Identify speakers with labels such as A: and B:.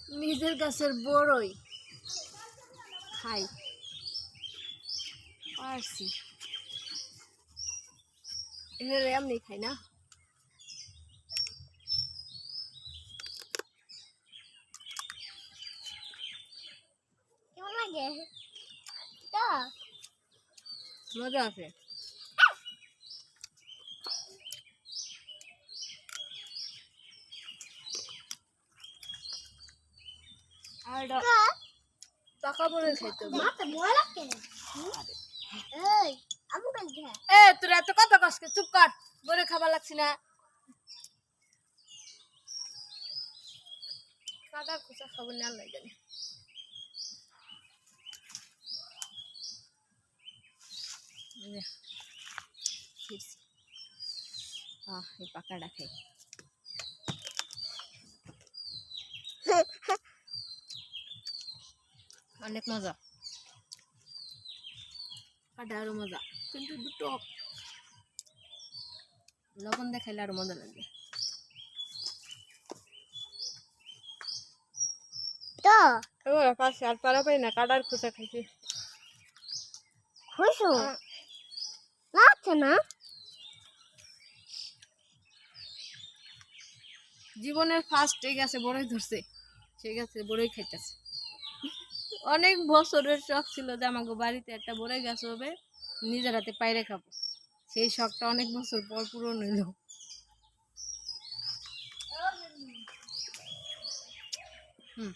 A: নিজের গাছের বড়ই খাই পারছি, এখানে এমনি খাই না।
B: কেমন লাগে তো?
A: মজা আছে। আর টাকা বলে খাইতে হবে।
B: মাথা বড় লাগে। এই আবু কাল খা।
A: এ তোর এত কথা কসকে চুপ কর, বলে খাবার লাগছি না। কাদা কুচা খাবার না লাগে জানি। এই পাকাটা খাই। অনেক মজা, কাটা আরো মজা, কিন্তু দুটো লবণ দিয়ে খাইলে আরো মজা লাগে।
B: তো
A: এবার পাশে আর পারা পাই না, কাটার খোসা খাইছি।
B: খুশু লাগছে না?
A: জীবনের ফার্স্ট এই গাছে বড়ই ধরছে, সেই গাছে বড়ই খাইতেছে। অনেক বছরের শখ ছিল যে আমাকে বাড়িতে একটা বড়ই গাছ হবে, নিজের হাতে পাইরে খাবো। সেই শখটা অনেক বছর পর পূরণ হইল। হুম।